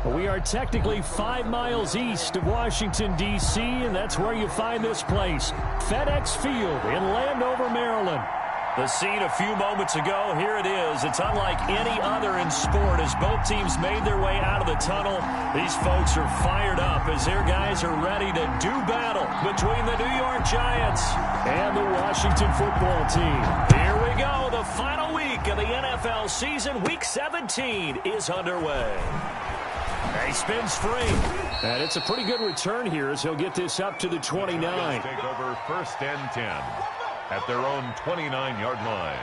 We are technically 5 miles east of Washington, D.C., and that's where you find this place, FedEx Field in Landover, Maryland. The scene a few moments ago, here it is. It's unlike any other in sport as both teams made their way out of the tunnel. These folks are fired up as their guys are ready to do battle between the New York Giants and the Washington football team. Here we go. The final week of the NFL season, Week 17, is underway. He spins free. And it's a pretty good return here as he'll get this up to the 29. Take over 1st and 10 at their own 29-yard line.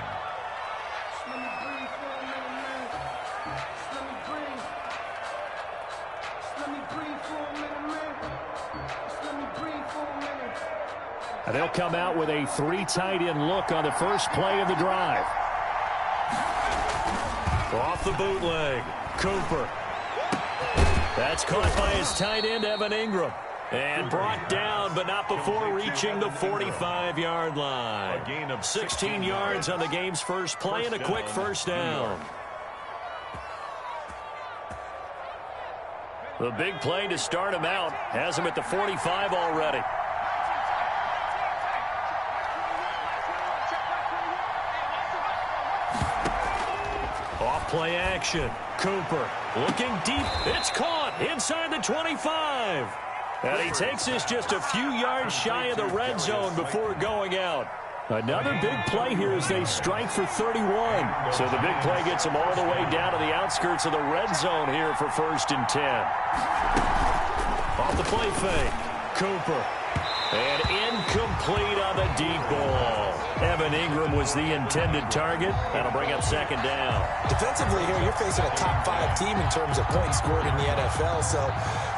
And they'll come out with a 3 tight end look on the first play of the drive. Off the bootleg, Cooper. That's caught by his tight end, Evan Ingram. And brought down, but not before reaching the 45-yard line. A gain of 16 yards on the game's first play and a quick first down. The big play to start him out has him at the 45 already. Off play action. Cooper looking deep. It's caught inside the 25. And he takes this just a few yards shy of the red zone before going out. Another big play here as they strike for 31. So the big play gets them all the way down to the outskirts of the red zone here for 1st and 10. Off the play fake. Cooper. And incomplete on the deep ball. Evan Ingram was the intended target. That'll bring up 2nd down. Defensively here, you're facing a top 5 team in terms of points scored in the NFL. So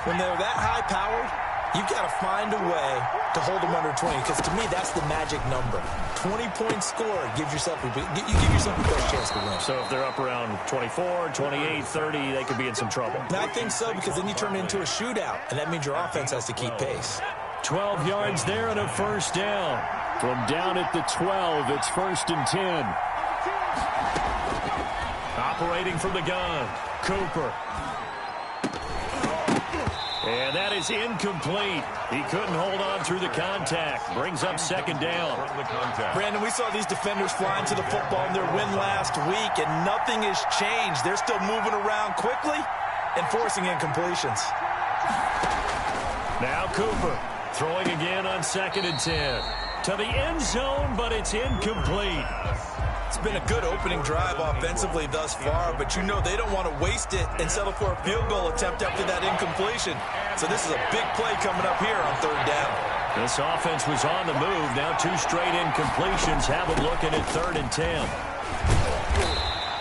when they're that high-powered, you've got to find a way to hold them under 20. Because to me, that's the magic number. 20 points scored gives yourself you give yourself the best chance to win. So if they're up around 24, 28, 30, they could be in some trouble. And I think so, because then you turn it into a shootout. And that means your offense has to keep pace. 12 yards there and a first down. From down at the 12, it's 1st and 10. Operating from the gun, Cooper. And that is incomplete. He couldn't hold on through the contact. Brings up 2nd down. Brandon, we saw these defenders flying to the football in their win last week, and nothing has changed. They're still moving around quickly and forcing incompletions. Now Cooper. Throwing again on 2nd and 10. To the end zone, but it's incomplete. It's been a good opening drive offensively thus far, but you know they don't want to waste it and settle for a field goal attempt after that incompletion. So this is a big play coming up here on 3rd down. This offense was on the move. Now 2 straight incompletions have them looking at 3rd and 10.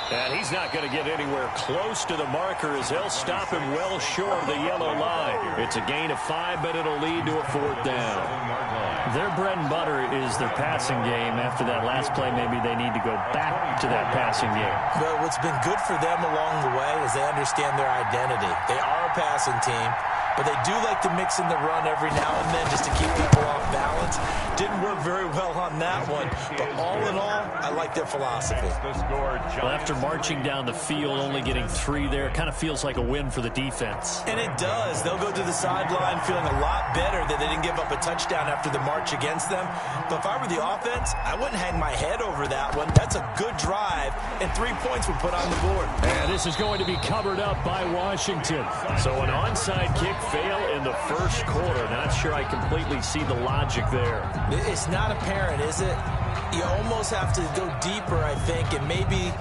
And he's not going to get anywhere close to the marker as they'll stop him well short of the yellow line. It's a gain of 5, but it'll lead to a 4th down. Their bread and butter is their passing game. After that last play, maybe they need to go back to that passing game. Well, what's been good for them along the way is they understand their identity. They are a passing team, but they do like to mix in the run every now and then just to keep people off balance. Didn't work very well on that one, but all in all, I like their philosophy. Well, after marching down the field, only getting 3 there, it kind of feels like a win for the defense. And it does. They'll go to the sideline feeling a lot better that they didn't give up a touchdown after the march against them. But if I were the offense, I wouldn't hang my head over that one. That's a good drive, and 3 points would put on the board. And this is going to be covered up by Washington. So an onside kick fail in the first quarter. Not sure I completely see the logic there. It's not apparent, is it? You almost have to go deeper, I think, and maybe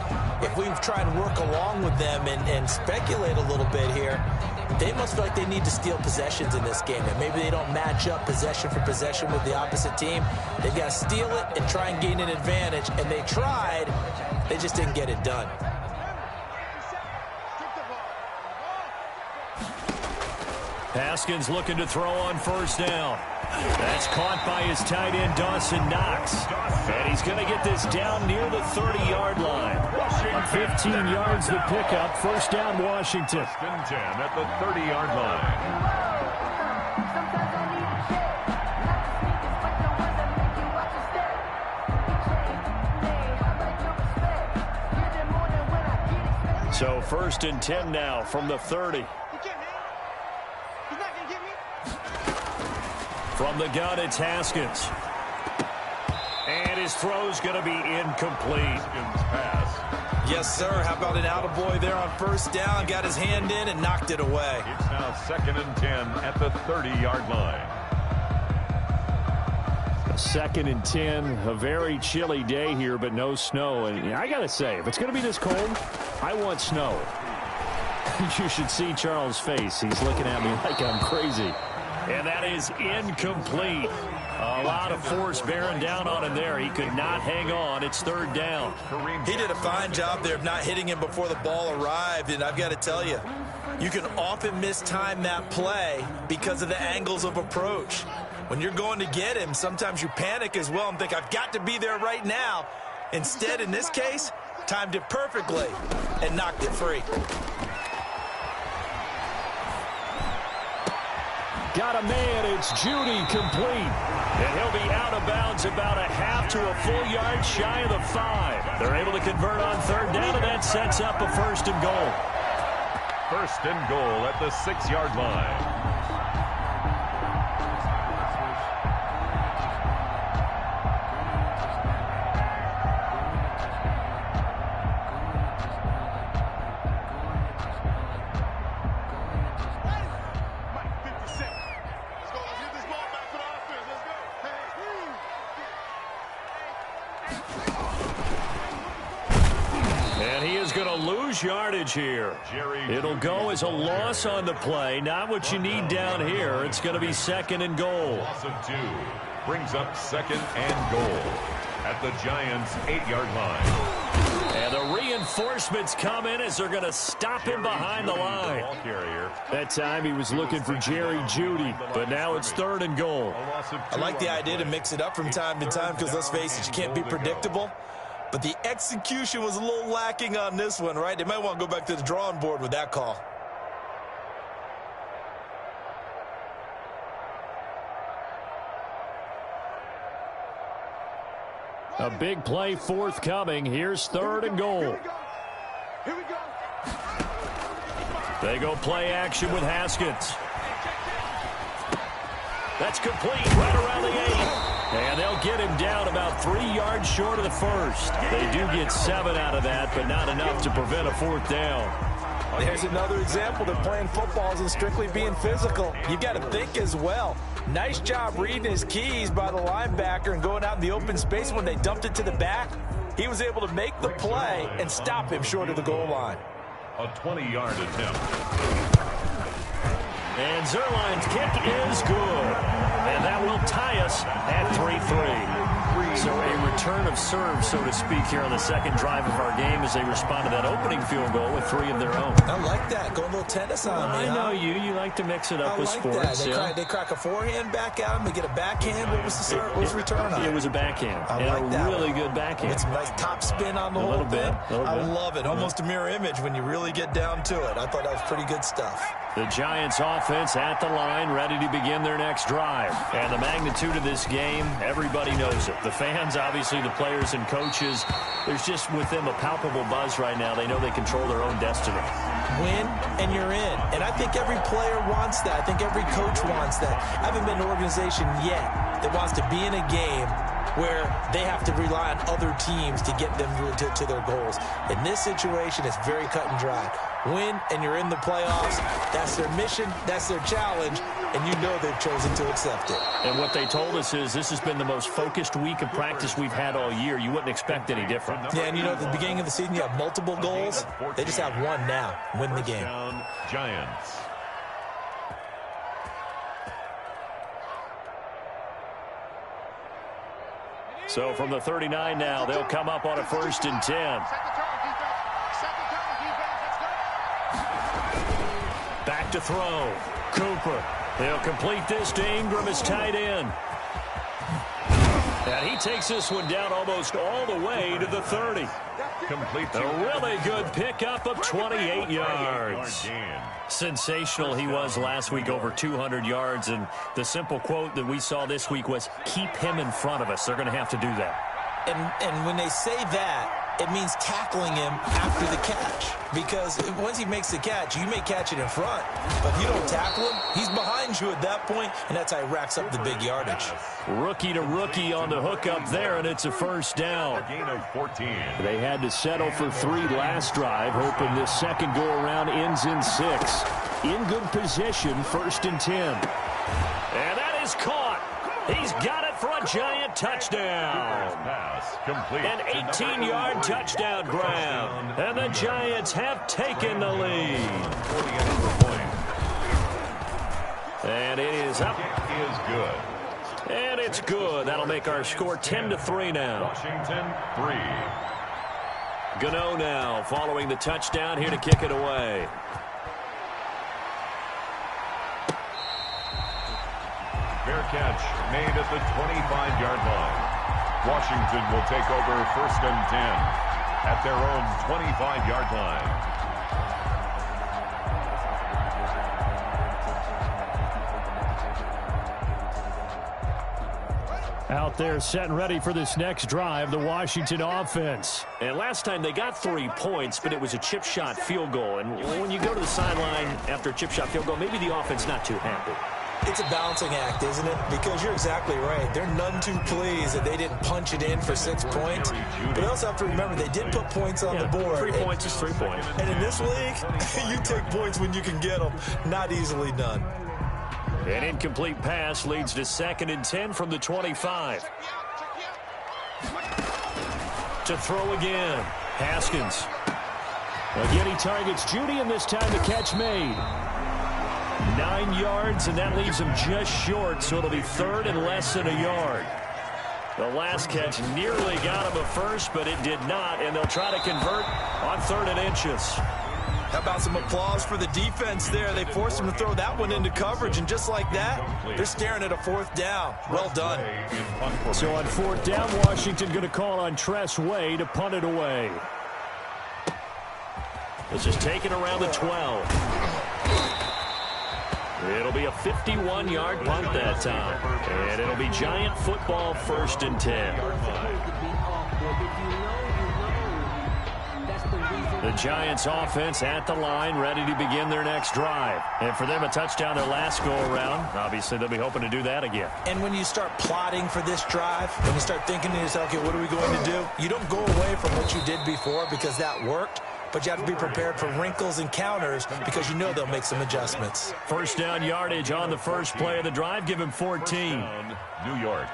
if we try and work along with them and speculate a little bit here, they must feel like they need to steal possessions in this game, and maybe they don't match up possession for possession with the opposite team. They've got to steal it and try and gain an advantage, and they tried. They just didn't get it done. Haskins looking to throw on 1st down. That's caught by his tight end, Dawson Knox. And he's going to get this down near the 30-yard line. On 15 yards the pickup. 1st down, Washington. 1st and 10 at the 30-yard line. So 1st and 10 now from the 30. From the gun, it's Haskins. And his throw's going to be incomplete. Pass. Yes, sir. How about an attaboy there on first down? Got his hand in and knocked it away. It's now 2nd and 10 at the 30-yard line. 2nd and 10, a very chilly day here, but no snow. And I got to say, if it's going to be this cold, I want snow. You should see Charles' face. He's looking at me like I'm crazy. And that is incomplete. A lot of force bearing down on him there. He could not hang on. It's 3rd down. He did a fine job there of not hitting him before the ball arrived. And I've got to tell you, you can often mistime that play because of the angles of approach. When you're going to get him, sometimes you panic as well and think, I've got to be there right now. Instead, in this case, timed it perfectly and knocked it free. Got a man, it's Judy, complete. And he'll be out of bounds about a half to a full yard shy of the 5. They're able to convert on 3rd down, and that sets up a 1st and goal. 1st and goal at the 6-yard line. Yardage here. It'll go as a loss on the play. Not what you need down here. It's going to be 2nd and goal. Loss of 2 brings up 2nd and goal at the Giants' 8-yard line. And the reinforcements come in as they're going to stop him behind the line. That time he was looking for Jerry Jeudy, but now it's 3rd and goal. I like the idea to mix it up from time to time because, let's face it, you can't be predictable. But the execution was a little lacking on this one, right? They might want to go back to the drawing board with that call. A big play forthcoming. Here's 3rd and goal. Here we go. They go play action with Haskins. That's complete right around the 8. And they'll get him down about 3 yards short of the 1st. They do get 7 out of that, but not enough to prevent a 4th down. There's another example. They're playing football isn't strictly being physical. You got to think as well. Nice job reading his keys by the linebacker and going out in the open space when they dumped it to the back. He was able to make the play and stop him short of the goal line. A 20-yard attempt. And Zerline's kick is good. And that will tie us at 3-3. So a return of serve, so to speak, here on the 2nd drive of our game as they respond to that opening field goal with 3 of their own. I like that. Go a little tennis on me. I know you. You like to mix it up with sports. They crack a forehand back at him. They get a backhand. What was the serve? What was the return on it? It was a backhand. I like that. Really good backhand. With some nice top spin on the whole thing. I love it. Almost a mirror image when you really get down to it. I thought that was pretty good stuff. The Giants offense at the line, ready to begin their next drive. And the magnitude of this game, everybody knows it. The fans, obviously, the players and coaches, there's just with them a palpable buzz right now. They know they control their own destiny. Win, and you're in. And I think every player wants that. I think every coach wants that. I haven't been an organization yet that wants to be in a game where they have to rely on other teams to get them to their goals. In this situation, it's very cut and dry. Win, and you're in the playoffs. That's their mission. That's their challenge. And you know they've chosen to accept it. And what they told us is this has been the most focused week of practice we've had all year. You wouldn't expect any different. Yeah, and you know, at the beginning of the season, you have multiple goals. They just have one now. Win the game. Giants. So from the 39 now, they'll come up on a 1st and 10. Back to throw. Cooper. They'll complete this to Ingram as tight end. And he takes this one down almost all the way to the 30. Complete A really good pickup of 28 yards. Sensational he was last week, over 200 yards. And the simple quote that we saw this week was, keep him in front of us. They're going to have to do that. And when they say that, It means tackling him after the catch. Because once he makes the catch, you may catch it in front. But if you don't tackle him, he's behind you at that point, and that's how he racks up the big yardage. Rookie to rookie on the hook up there, and it's a first down. A gain of 14. They had to settle for 3 last drive, hoping this second go-around ends in 6. In good position, 1st and 10. And that is caught. He's got it for a giant touchdown. Pass complete. An 18-yard touchdown grab. And the Giants have taken the lead. And it is up. It is good. And it's good. That'll make our score 10-3 now. Washington 3. Gano now following the touchdown here to kick it away. Fair catch made at the 25-yard line. Washington will take over 1st and 10 at their own 25-yard line. Out there set and ready for this next drive, the Washington offense. And last time they got 3 points, but it was a chip shot field goal. And when you go to the sideline after a chip shot field goal, maybe the offense not too happy. It's a balancing act, isn't it? Because you're exactly right. They're none too pleased that they didn't punch it in for 6 points. But they also have to remember they did put points on the board. 3 points is 3 points. And in this league, you take points when you can get them. Not easily done. An incomplete pass leads to 2nd and 10 from the 25. To throw again. Haskins. Again, he targets Judy, and this time the catch made. 9 yards, and that leaves him just short, so it'll be 3rd and less than a yard. The last catch nearly got him a first, but it did not, and they'll try to convert on 3rd and inches. How about some applause for the defense there? They forced him to throw that one into coverage, and just like that, they're staring at a 4th down. Well done. So on 4th down, Washington going to call on Tress Way to punt it away. This is taken around the 12. It'll be a 51-yard punt that time. And it'll be Giant football 1st and 10. The Giants offense at the line, ready to begin their next drive. And for them, a touchdown their last go-around. Obviously, they'll be hoping to do that again. And when you start plotting for this drive, when you start thinking to yourself, okay, what are we going to do? You don't go away from what you did before because that worked. But you have to be prepared for wrinkles and counters because you know they'll make some adjustments. 1st down yardage on the first play of the drive. Give him 14. New York.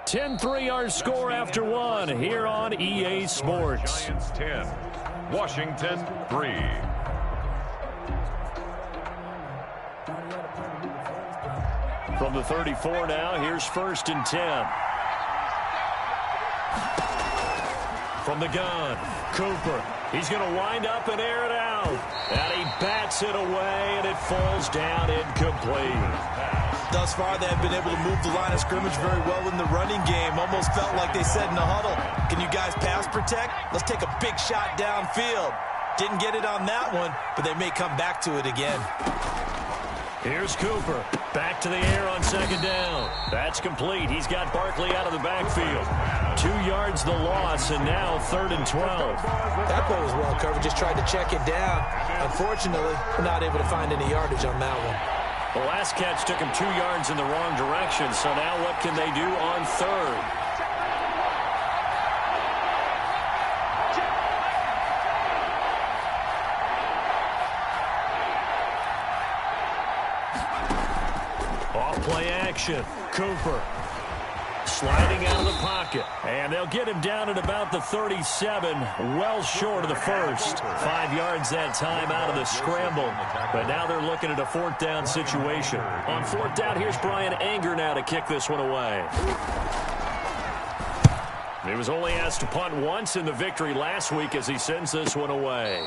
(10-3) our score after 1 here on EA Sports. Giants 10, Washington 3. From the 34 now, here's 1st and 10. From the gun, Cooper. He's going to wind up and air it out. And he bats it away, and it falls down incomplete. Thus far, they have been able to move the line of scrimmage very well in the running game. Almost felt like they said in the huddle, can you guys pass protect? Let's take a big shot downfield. Didn't get it on that one, but they may come back to it again. Here's Cooper. Back to the air on 2nd down. That's complete. He's got Barkley out of the backfield. 2 yards the loss, and now 3rd and 12. That play was well covered. Just tried to check it down. Unfortunately, we're not able to find any yardage on that one. The last catch took him 2 yards in the wrong direction, so now what can they do on 3rd? Play action. Cooper sliding out of the pocket. And they'll get him down at about the 37, well short of the first. 5 yards that time out of the scramble. But now they're looking at a 4th down situation. On 4th down, here's Brian Anger now to kick this one away. He was only asked to punt once in the victory last week as he sends this one away.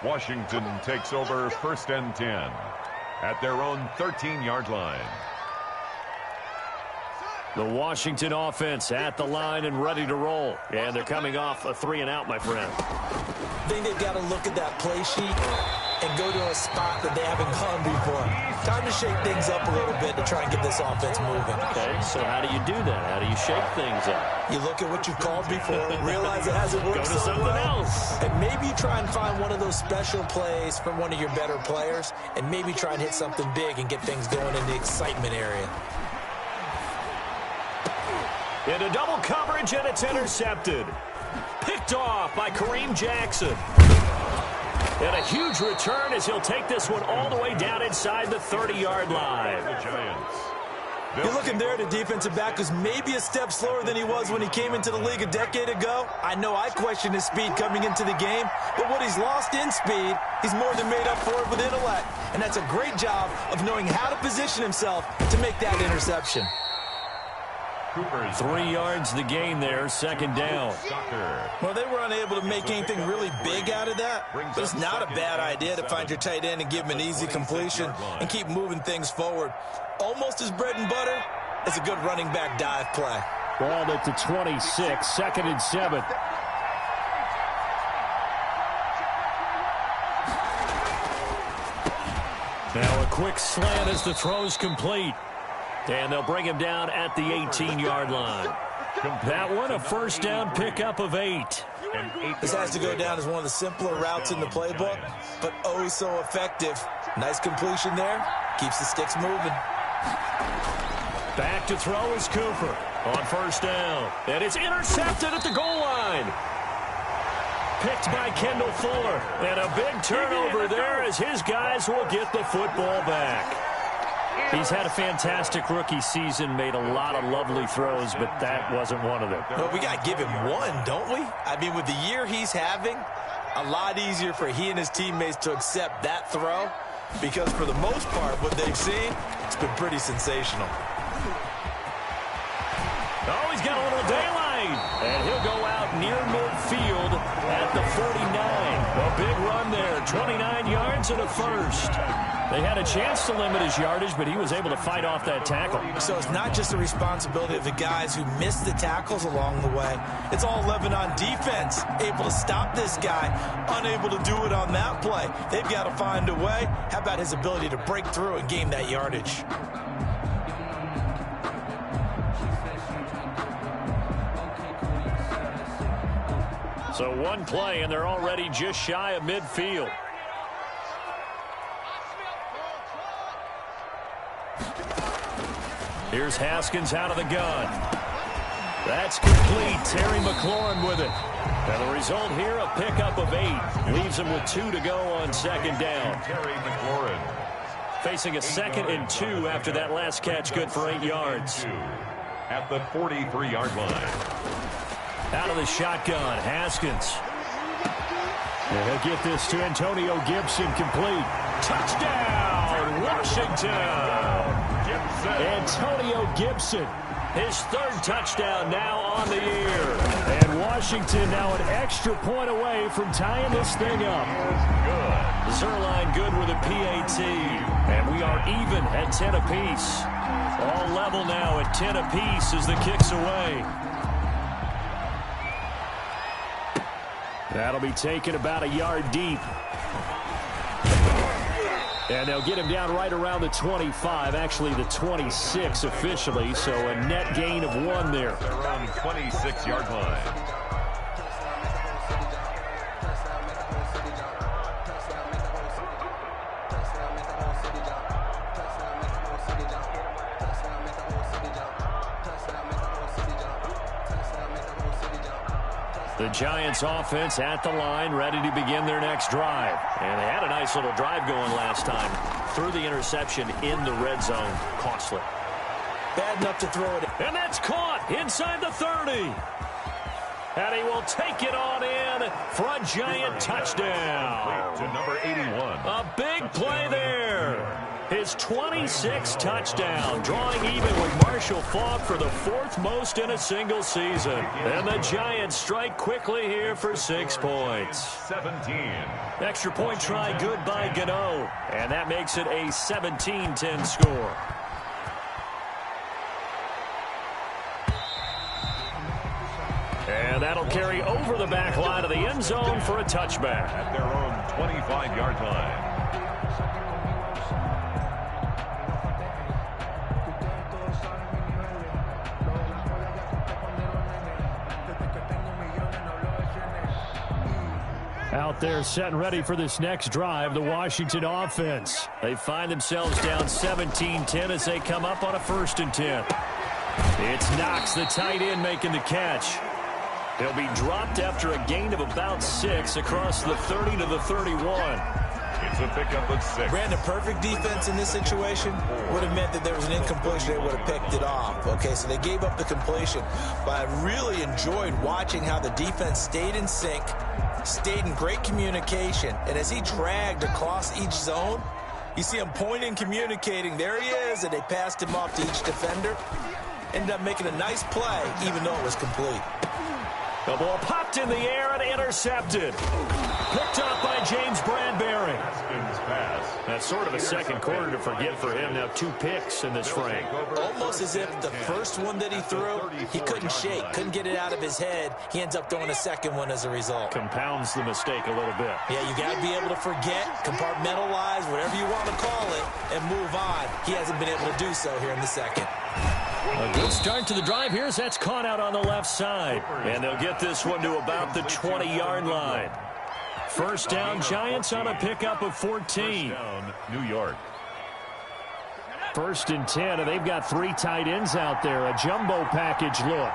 Washington takes over 1st and 10 at their own 13-yard line. The Washington offense at the line and ready to roll. And they're coming off a 3-and-out, my friend. I think they've got to look at that play sheet and go to a spot that they haven't gone before. Time to shake things up a little bit to try and get this offense moving. Okay, so how do you do that? How do you shake things up? You look at what you've called before, realize it hasn't worked Go to so something well, else. and maybe try and find one of those special plays from one of your better players, and maybe try and hit something big and get things going in the excitement area. Into double coverage, and it's intercepted. Picked off by Kareem Jackson. And a huge return as he'll take this one all the way down inside the 30-yard line. The Giants. You're looking there at a defensive back who's maybe a step slower than he was when he came into the league a decade ago. I know I questioned his speed coming into the game, but what he's lost in speed, he's more than made up for it with intellect. And that's a great job of knowing how to position himself to make that interception. 3 yards the gain there, second down. Well, they were unable to make anything really big out of that, but it's not a bad idea to find your tight end and give him an easy completion and keep moving things forward. Almost as bread and butter as a good running back dive play. Ball at the 26, second and 7. Now a quick slant as the throw's complete. And they'll bring him down at the 18-yard line. That one, a first down pickup of 8. This has to go down as one of the simpler routes in the playbook, but oh so effective. Nice completion there. Keeps the sticks moving. Back to throw is Cooper on first down. And it's intercepted at the goal line. Picked by Kendall Fuller. And a big turnover there as his guys will get the football back. He's had a fantastic rookie season, made a lot of lovely throws, but that wasn't one of them. Well, we got to give him one, don't we? I mean, with the year he's having, a lot easier for he and his teammates to accept that throw because for the most part, what they've seen, it's been pretty sensational. Oh, he's got a little daylight, and he'll go out near midfield at the 49. A big run there, 29 yards and a first. They had a chance to limit his yardage, but he was able to fight off that tackle. So it's not just the responsibility of the guys who missed the tackles along the way. It's all Lebanon defense, able to stop this guy, unable to do it on that play. They've got to find a way. How about his ability to break through and gain that yardage? So one play, and they're already just shy of midfield. Here's Haskins out of the gun. That's complete. Terry McLaurin with it. And the result here, a pickup of 8. Leaves him with 2 to go on second down. Terry McLaurin. Facing a 2nd and 2 after that last catch, good for 8 yards. At the 43-yard line. Out of the shotgun, Haskins. And he'll get this to Antonio Gibson, complete. Touchdown, Washington. Antonio Gibson, his 3rd touchdown now on the year. And Washington now an extra point away from tying this thing up. Good. Zerline good with a PAT. And we are even at 10 apiece. All level now at 10 apiece as the kick's away. That'll be taken about a yard deep. And they'll get him down right around the 25, actually the 26 officially, so a net gain of 1 there. Around 26-yard line. The Giants offense at the line, ready to begin their next drive. And they had a nice little drive going last time. Threw the interception in the red zone. Costly. Bad enough to throw it. And that's caught inside the 30. And he will take it on in for a Giant touchdown. To number 81. A big play there. His 26th touchdown, drawing even with Marshall Faulk for the 4th most in a single season. And the Giants strike quickly here for 6 points. 17. Extra point try good by Gano. And that makes it a 17-10 score. And that'll carry over the back line of the end zone for a touchback. At their own 25-yard line. Out there set and ready for this next drive, the Washington offense. They find themselves down 17-10 as they come up on a 1st and 10. It's Knox, the tight end, making the catch. He'll be dropped after a gain of about 6 across the 30 to the 31. It's a pickup of 6. Brandon, perfect defense in this situation would have meant that there was an incompletion. They would have picked it off. Okay, so they gave up the completion. But I really enjoyed watching how the defense stayed in sync, stayed in great communication. And as he dragged across each zone, you see him pointing, communicating. There he is, and they passed him off to each defender. Ended up making a nice play, even though it was complete. The ball popped in the air and intercepted. Picked up by James Bradbury. That's sort of a second quarter to forget for him. Now 2 picks in this frame. Almost as if the first one that he threw, he couldn't shake, couldn't get it out of his head. He ends up throwing a second one as a result. Compounds the mistake a little bit. Yeah, you got to be able to forget, compartmentalize, whatever you want to call it, and move on. He hasn't been able to do so here in the second. A good start to the drive here as that's caught out on the left side. And they'll get this one to about the 20-yard line. First down, Giants on a pickup of 14. First down, New York. 1st and 10, and they've got 3 tight ends out there. A jumbo package look.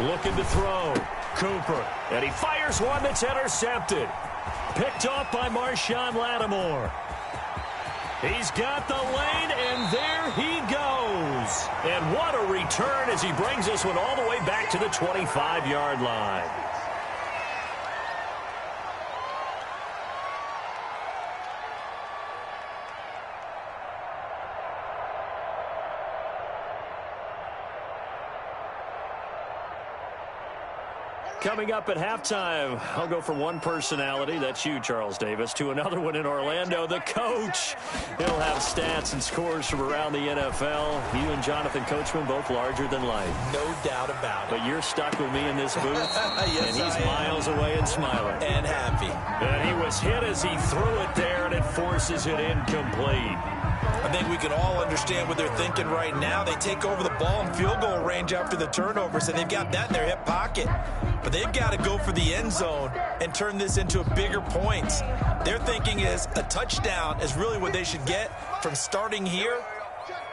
Looking to throw. Cooper. And he fires one that's intercepted. Picked off by Marshawn Lattimore. He's got the lane, and there he goes. And what a return as he brings this one all the way back to the 25-yard line. Coming up at halftime, I'll go from one personality, that's you, Charles Davis, to another one in Orlando, the coach. He'll have stats and scores from around the NFL. You and Jonathan Coachman, both larger than life. No doubt about it. But you're stuck with me in this booth, yes, and he's miles away and smiling. And happy. And he was hit as he threw it there, and it forces it incomplete. I think we can all understand what they're thinking right now. They take over the ball in field goal range after the turnovers, and they've got that in their hip pocket. But they've got to go for the end zone and turn this into a bigger points. Their thinking is a touchdown is really what they should get from starting here.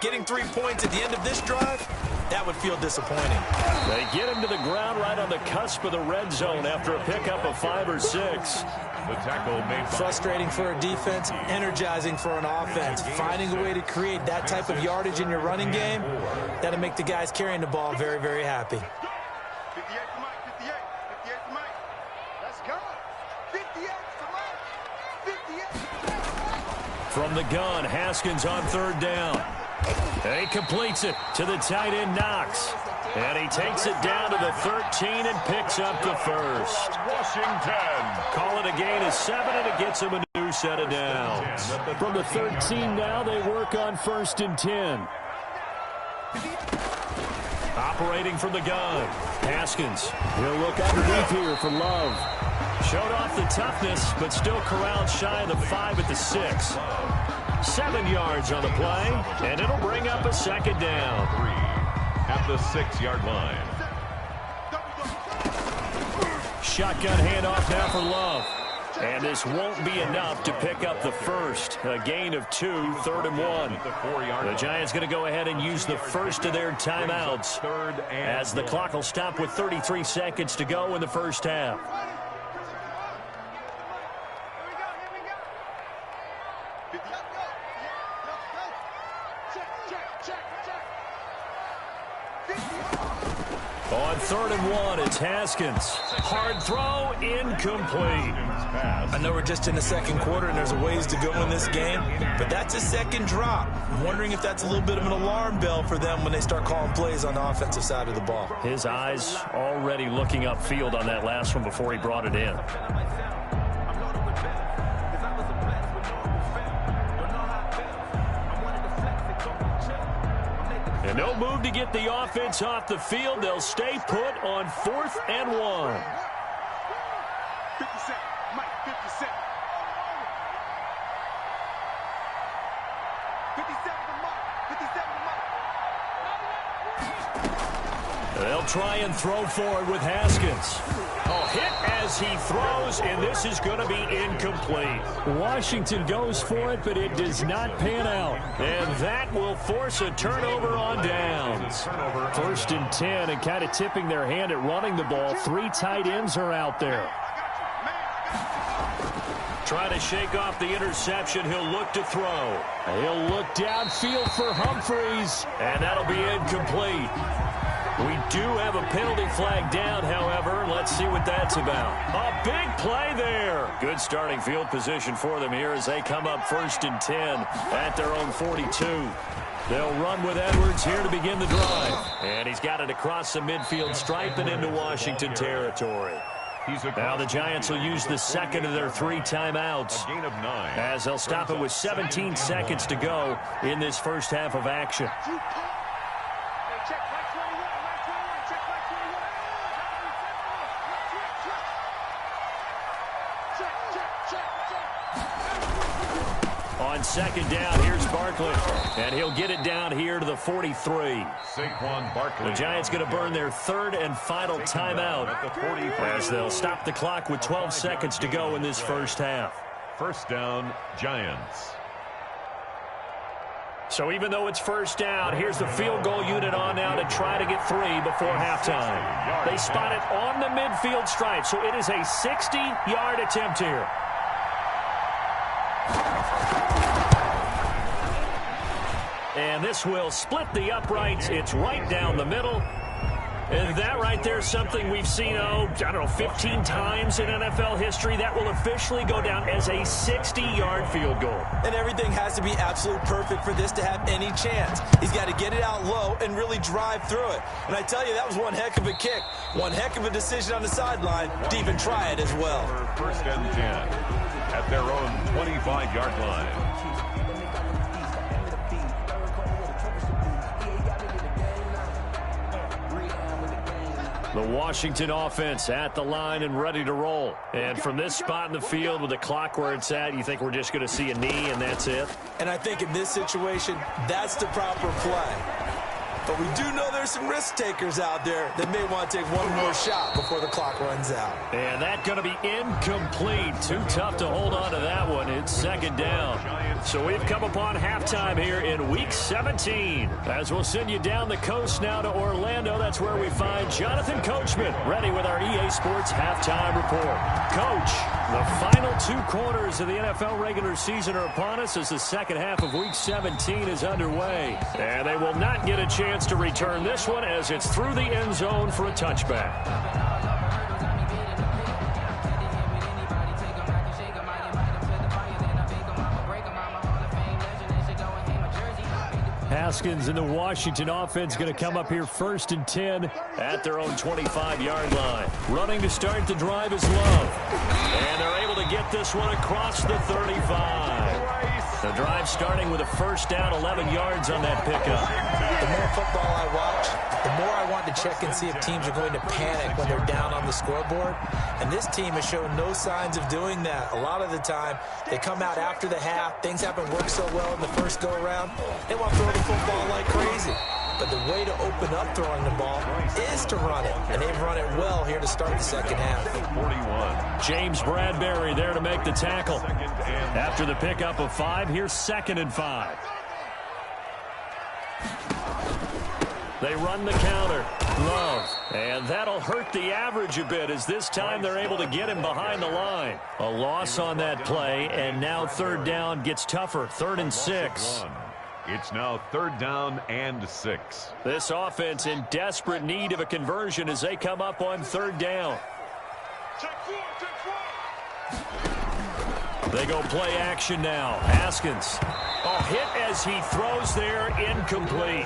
Getting 3 points at the end of this drive, that would feel disappointing. They get him to the ground right on the cusp of the red zone after a pickup of 5 or 6. The tackle made. Frustrating for a defense, energizing for an offense. Finding a way to create that type of yardage in your running game, that'll make the guys carrying the ball very, very happy. 58 to Mike, 58 to Mike. Let's go. 58 to Mike. 58. From the gun, Haskins on 3rd down. And he completes it to the tight end, Knox. And he takes it down to the 13 and picks up the first. Washington. Call it a gain of 7, and it gets him a new set of downs. From the 13 now, they work on 1st and 10. Operating from the gun, Haskins. He'll look underneath here for Love. Showed off the toughness, but still corralled shy of the 5 at the 6. 7 yards on the play, and it'll bring up a 2nd down. 3 at the 6-yard line. Shotgun handoff now for Love. And this won't be enough to pick up the first. A gain of 2, 3rd and 1. The Giants going to go ahead and use the first of their timeouts as the clock will stop with 33 seconds to go in the first half. On 3rd and 1, it's Haskins. Hard throw, incomplete. I know we're just in the second quarter and there's a ways to go in this game, but that's a second drop. I'm wondering if that's a little bit of an alarm bell for them when they start calling plays on the offensive side of the ball. His eyes already looking upfield on that last one before he brought it in. And no move to get the offense off the field. They'll stay put on 4th and 1. 57, Mike, 57. 57 to Mike, 57 to Mike. They'll try and throw forward with Haskins. Hit as he throws, and this is going to be incomplete. Washington goes for it, but it does not pan out. And that will force a turnover on downs. 1st and 10, and kind of tipping their hand at running the ball. 3 tight ends are out there. Trying to shake off the interception. He'll look to throw. He'll look downfield for Humphreys, and that'll be incomplete. We do have a penalty flag down, however. Let's see what that's about. A big play there. Good starting field position for them here as they come up 1st and 10 at their own 42. They'll run with Edwards here to begin the drive. And he's got it across the midfield stripe and into Washington territory. Now the Giants will use the second of their 3 timeouts as they'll stop it with 17 seconds to go in this first half of action. On 2nd down, here's Barkley, and he'll get it down here to the 43. Saquon Barkley. The Giants going to burn their 3rd and final timeout as they'll stop the clock with 12 seconds to go in this first half. 1st down, Giants. So even though it's 1st down, here's the field goal unit on now to try to get 3 before halftime. They spot it on the midfield stripe, so it is a 60-yard attempt here. And this will split the uprights. It's right down the middle. And that right there is something we've seen, 15 times in NFL history. That will officially go down as a 60-yard field goal. And everything has to be absolute perfect for this to have any chance. He's got to get it out low and really drive through it. And I tell you, that was one heck of a kick. One heck of a decision on the sideline to even try it as well. 1st and 10 at their own 25-yard line. The Washington offense at the line and ready to roll. And from this spot in the field with the clock where it's at, you think we're just going to see a knee and that's it? And I think in this situation, that's the proper play. But we do know there's some risk takers out there that may want to take one more shot before the clock runs out. And that's going to be incomplete. Too tough to hold on to that one. It's 2nd down. So we've come upon halftime here in Week 17. As we'll send you down the coast now to Orlando, that's where we find Jonathan Coachman ready with our EA Sports Halftime Report. Coach, the final 2 quarters of the NFL regular season are upon us as the second half of Week 17 is underway. And they will not get a chance to return this one as it's through the end zone for a touchback. Haskins and the Washington offense going to come up here 1st and 10 at their own 25-yard line. Running to start the drive is Love. And they're able to get this one across the 35. The drive starting with a 1st down, 11 yards on that pickup. The more football I watch, the more I want to check and see if teams are going to panic when they're down on the scoreboard. And this team has shown no signs of doing that. A lot of the time, they come out after the half. Things haven't worked so well in the first go-around. They want to throw the football like crazy. But the way to open up throwing the ball is to run it. And they've run it well here to start the second half. 41. James Bradbury there to make the tackle. After the pickup of 5, here's 2nd and 5. They run the counter. Love. And that'll hurt the average a bit as this time they're able to get him behind the line. A loss on that play, and now 3rd down gets tougher. 3rd and 6. It's now 3rd down and 6. This offense in desperate need of a conversion as they come up on 3rd down. They go play action now. Haskins. Hit as he throws there, incomplete.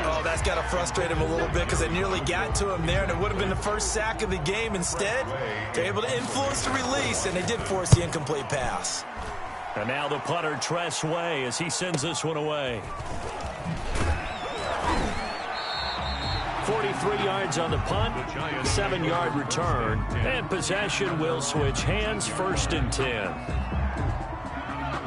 Oh, that's got to frustrate him a little bit because they nearly got to him there, and it would have been the first sack of the game. Instead, they're able to influence the release, and they did force the incomplete pass. And now the punter, Tress Way, as he sends this one away. 3 yards on the punt, 7-yard return, and possession will switch hands, 1st and 10.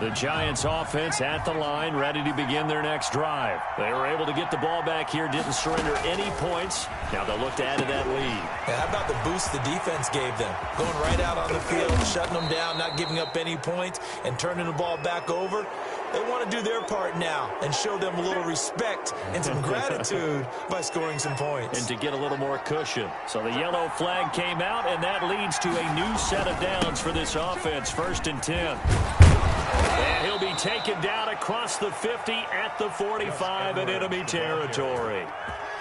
The Giants offense at the line, ready to begin their next drive. They were able to get the ball back here, didn't surrender any points. Now they'll look to add to that lead. Yeah, how about the boost the defense gave them? Going right out on the field, shutting them down, not giving up any points, and turning the ball back over. They want to do their part now and show them a little respect and some gratitude by scoring some points. And to get a little more cushion. So the yellow flag came out, and that leads to a new set of downs for this offense, 1st and 10. And he'll be taken down across the 50 at the 45 in enemy territory.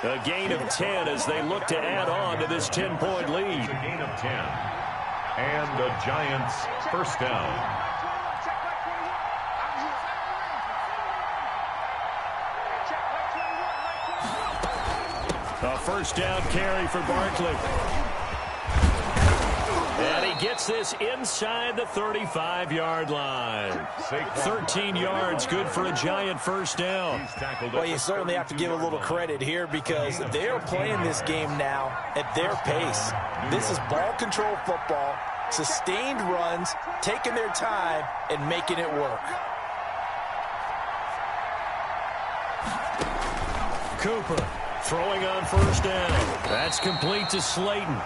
A gain of 10 as they look to add on to this 10-point lead. A gain of 10. And the Giants' 1st down. A 1st down carry for Barkley. And he gets this inside the 35-yard line. 13 yards, good for a Giant 1st down. Well, you certainly have to give a little credit here because they're playing this game now at their pace. This is ball control football, sustained runs, taking their time, and making it work. Cooper throwing on 1st down. That's complete to Slayton.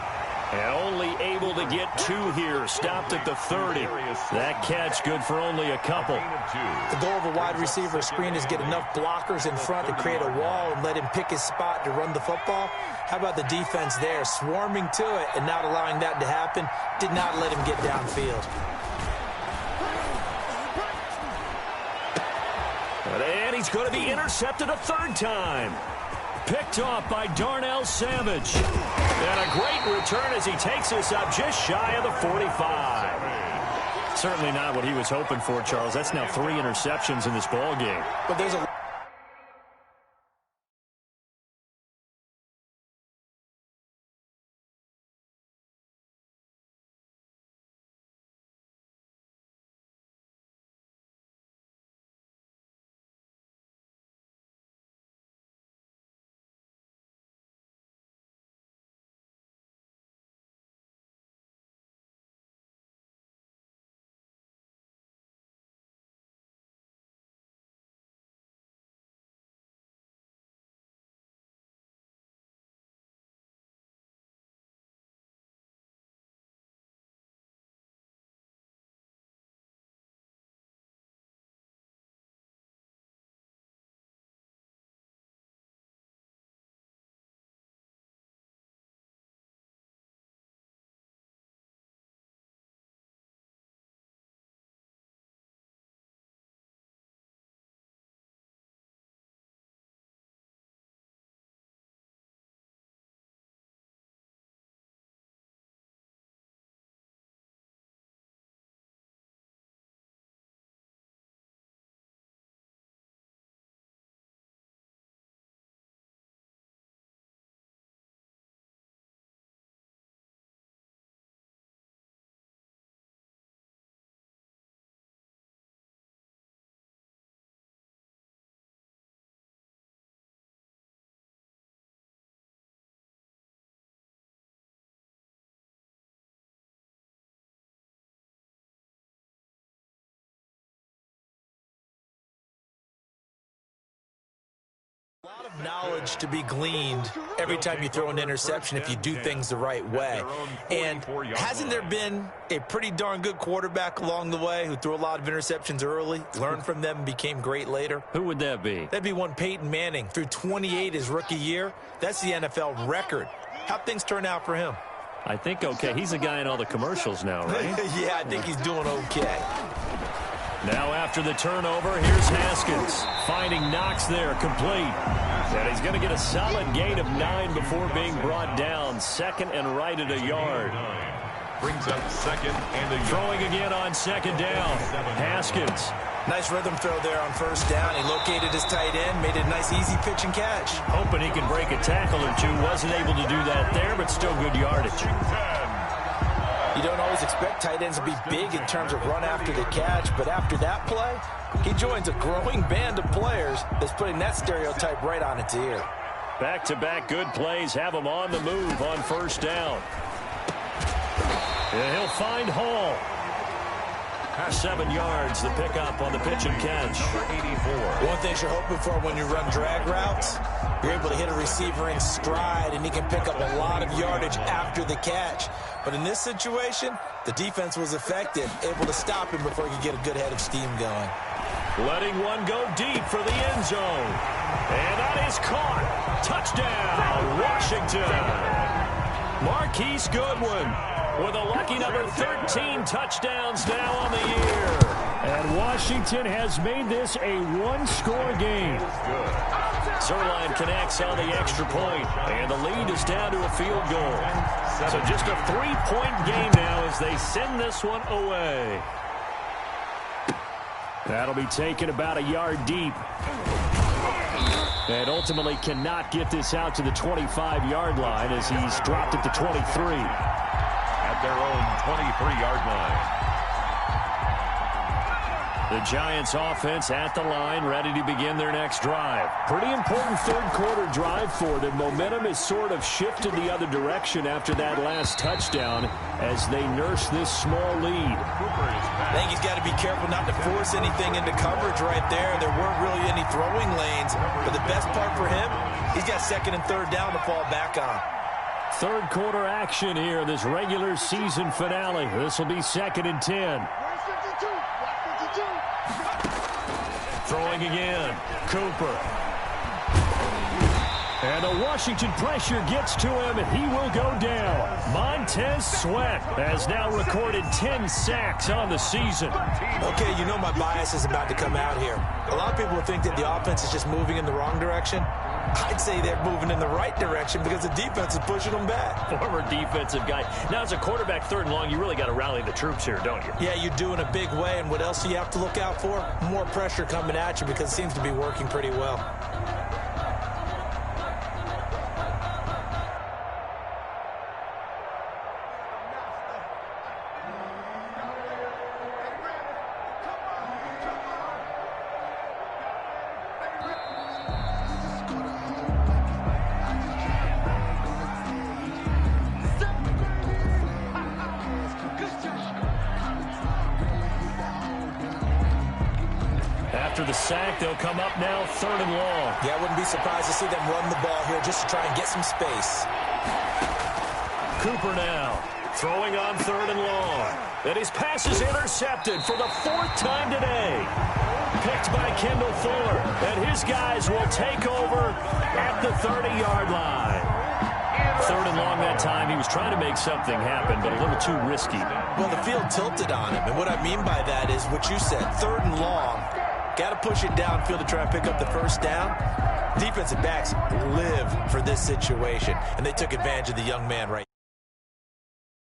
And only able to get 2 here. Stopped at the 30. That catch good for only a couple. The goal of a wide receiver screen is get enough blockers in front to create a wall and let him pick his spot to run the football. How about the defense there? Swarming to it and not allowing that to happen. Did not let him get downfield. And he's going to be intercepted a 3rd time. Picked off by Darnell Savage. And a great return as he takes us up just shy of the 45. Certainly not what he was hoping for, Charles. That's now 3 interceptions in this ball game. But there's a lot of knowledge to be gleaned every time you throw an interception if you do things the right way. And hasn't there been a pretty darn good quarterback along the way who threw a lot of interceptions early, learned from them, and became great later? Who would that be? That'd be one Peyton Manning. Threw 28 his rookie year. That's the NFL record. How'd things turn out for him? I think okay. He's a guy in all the commercials now, right? Yeah, I think he's doing okay. Now after the turnover, here's Haskins. Finding Knox there, complete. And he's going to get a solid gain of 9 before being brought down. 2nd and right at a yard. Brings up 2nd and a yard. Throwing again on 2nd down. Haskins. Nice rhythm throw there on 1st down. He located his tight end, made it a nice easy pitch and catch. Hoping he can break a tackle or two. Wasn't able to do that there, but still good yardage. You don't always expect tight ends to be big in terms of run after the catch, but after that play, he joins a growing band of players that's putting that stereotype right on its ear. Back-to-back good plays have him on the move on first down. And he'll find Hall. 7 yards, the pickup on the pitch and catch. Number 84. One thing you're hoping for when you run drag routes, you're able to hit a receiver in stride, and he can pick up a lot of yardage after the catch. But in this situation, the defense was effective, able to stop him before he could get a good head of steam going. Letting one go deep for the end zone. And that is caught. Touchdown, Washington. Marquise Goodwin with a lucky number 13 touchdowns now on the year. And Washington has made this a one-score game. Zerline connects on the extra point, and the lead is down to a field goal. So just a 3-point game now as they send this one away. That'll be taken about a yard deep. And ultimately cannot get this out to the 25-yard line as he's dropped it to 23. At their own 23-yard line. The Giants offense at the line, ready to begin their next drive. Pretty important third-quarter drive for them. Momentum has sort of shifted the other direction after that last touchdown as they nurse this small lead. I think he's got to be careful not to force anything into coverage right there. There weren't really any throwing lanes, but the best part for him, he's got second and third down to fall back on. Third-quarter action here, this regular season finale. This will be 2nd and 10. Throwing again, Cooper. And the Washington pressure gets to him, and he will go down. Montez Sweat has now recorded 10 sacks on the season. Okay, you know my bias is about to come out here. A lot of people think that the offense is just moving in the wrong direction. I'd say they're moving in the right direction because the defense is pushing them back. Former defensive guy. Now, as a quarterback, 3rd and long, you really got to rally the troops here, don't you? Yeah, you do in a big way, and what else do you have to look out for? More pressure coming at you because it seems to be working pretty well. After the sack, they'll come up now 3rd and long. Yeah, I wouldn't be surprised to see them run the ball here just to try and get some space. Cooper now throwing on 3rd and long. And his pass is intercepted for the 4th time today. Picked by Kendall Fuller. And his guys will take over at the 30-yard line. 3rd and long that time. He was trying to make something happen, but a little too risky. Well, the field tilted on him. And what I mean by that is what you said, 3rd and long. Got to push it downfield to try and pick up the first down. Defensive backs live for this situation, and they took advantage of the young man right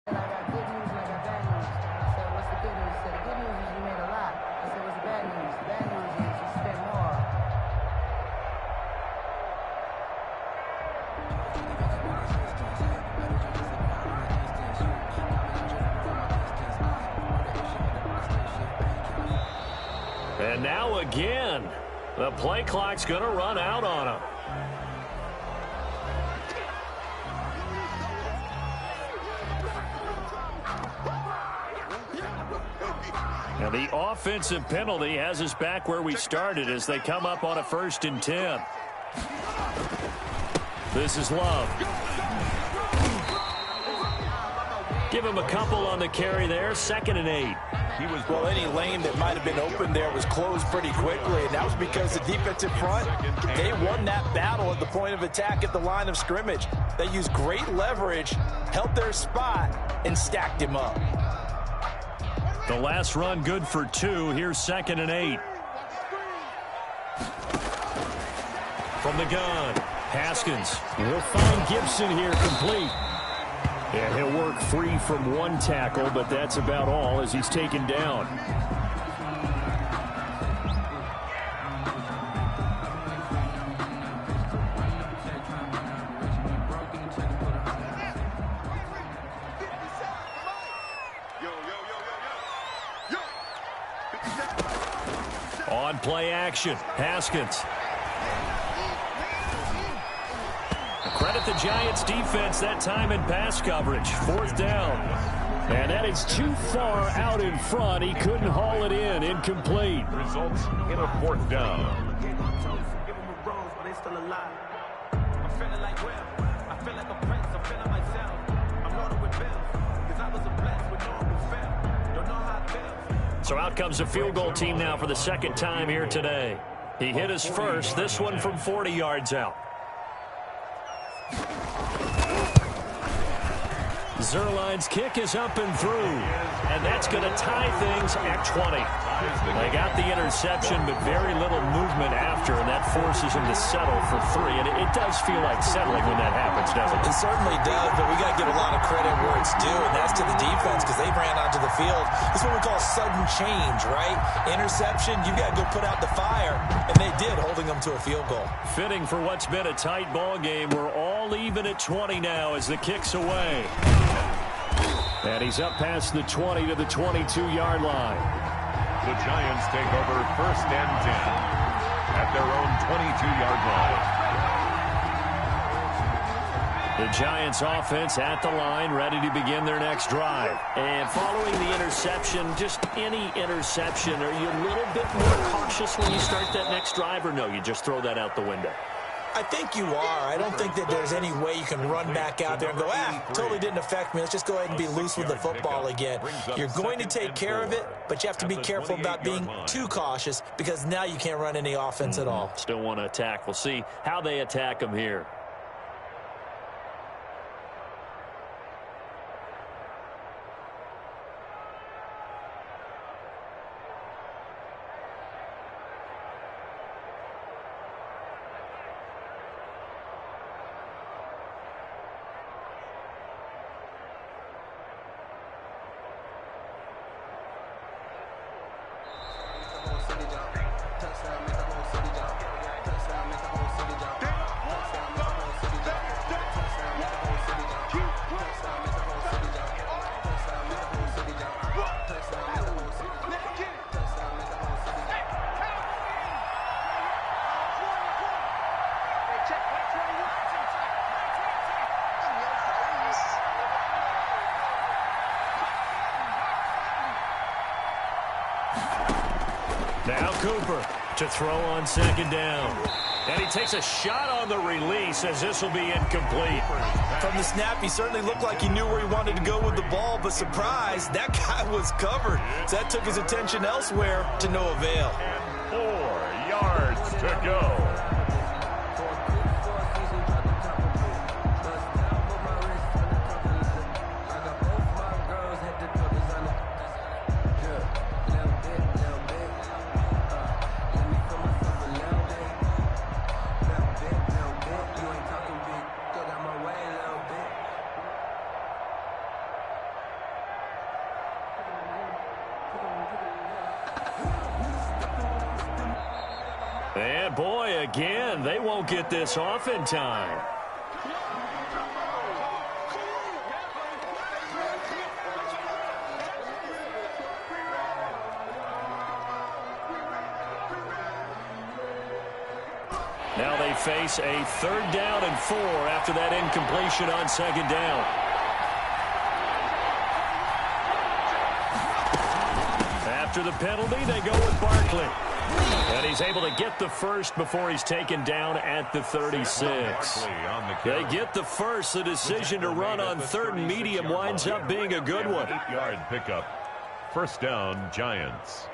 I got good news and I got bad news. I said, what's the good news? He said, the good news is you made a lot. I said, what's the bad news? The bad news is you spent more. And now again, the play clock's going to run out on him. Now the offensive penalty has us back where we started as they come up on a 1st and 10. This is Love. Give him a couple on the carry there, 2nd and 8. Well, any lane that might have been open there was closed pretty quickly, and that was because the defensive front, they won that battle at the point of attack at the line of scrimmage. They used great leverage, held their spot, and stacked him up. The last run good for 2. Here's 2nd and 8. From the gun, Haskins will find Gibson here complete. And he'll work free from one tackle, but that's about all as he's taken down. On play action, Haskins. Credit the Giants defense that time in pass coverage. 4th down. And that is too far out in front. He couldn't haul it in. Incomplete. Results in a 4th down. Give them a rose, but they still alive. I'm feeling like Will. I feel like a prince. I'm feeling myself. I'm loaded with bills. Because I was a blessed with no one who fell. Don't know how it feels. So out comes the field goal team now for the 2nd time here today. He hit his first, this one from 40 yards out. Zerline's kick is up and through, and that's going to tie things at 20. They got the interception, but very little movement after, and that forces him to settle for 3. And it does feel like settling when that happens, doesn't it? It certainly does, but we got to give a lot of credit where it's due, and that's to the defense because they ran onto the field. It's what we call sudden change, right? Interception, you got to go put out the fire, and they did, holding them to a field goal. Fitting for what's been a tight ball game. We're all even at 20 now as the kick's away. And he's up past the 20 to the 22-yard line. The Giants take over 1st and 10 at their own 22-yard line. The Giants offense at the line, ready to begin their next drive. And following the interception, just any interception, are you a little bit more cautious when you start that next drive, or no, you just throw that out the window? I think you are. I don't think that there's any way you can run back out there and go, totally didn't affect me. Let's just go ahead and be loose with the football again. You're going to take care of it, but you have to be careful about being too cautious because now you can't run any offense at all. Still want to attack. We'll see how they attack him here. Now Cooper to throw on 2nd down. And he takes a shot on the release as this will be incomplete. From the snap, he certainly looked like he knew where he wanted to go with the ball, but surprise, that guy was covered. So that took his attention elsewhere to no avail. 4 yards to go. And boy, again, they won't get this off in time. Now they face a 3rd down and 4 after that incompletion on 2nd down. After the penalty, they go with Barkley. And he's able to get the first before he's taken down at the 36. They get the first. The decision to run on 3rd and medium winds up being a good one. 8-yard pickup. 1st down, Giants.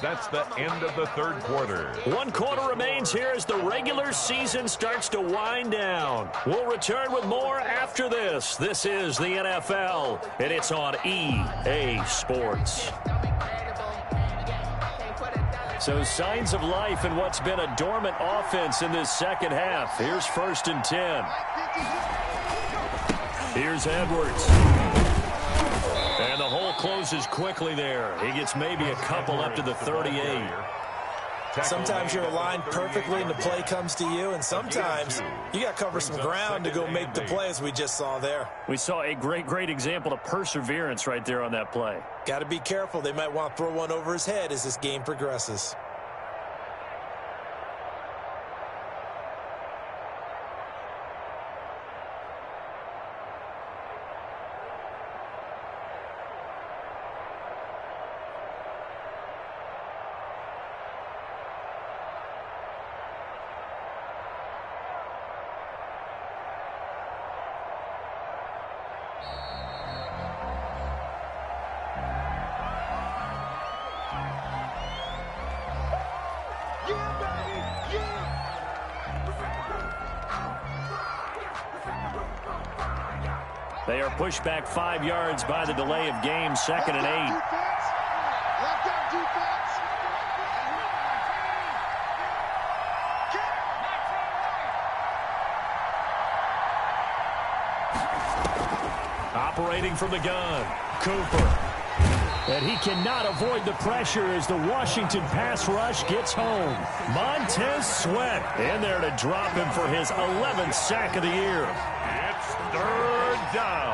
That's the end of the 3rd quarter. 1 quarter remains here as the regular season starts to wind down. We'll return with more after this. This is the NFL, and it's on EA Sports. So signs of life in what's been a dormant offense in this 2nd half. Here's 1st and 10. Here's Edwards. And the hole closes quickly there. He gets maybe a couple up to the 38. Sometimes you're aligned perfectly and the play comes to you, and sometimes you got to cover some ground to go make the play, as we just saw there. We saw a great example of perseverance right there on that play. Got to be careful. They might want to throw one over his head as this game progresses. They are pushed back 5 yards by the delay of game, 2nd and 8. Operating from the gun, Cooper. And he cannot avoid the pressure as the Washington pass rush gets home. Montez Sweat in there to drop him for his 11th sack of the year. It's 3rd down.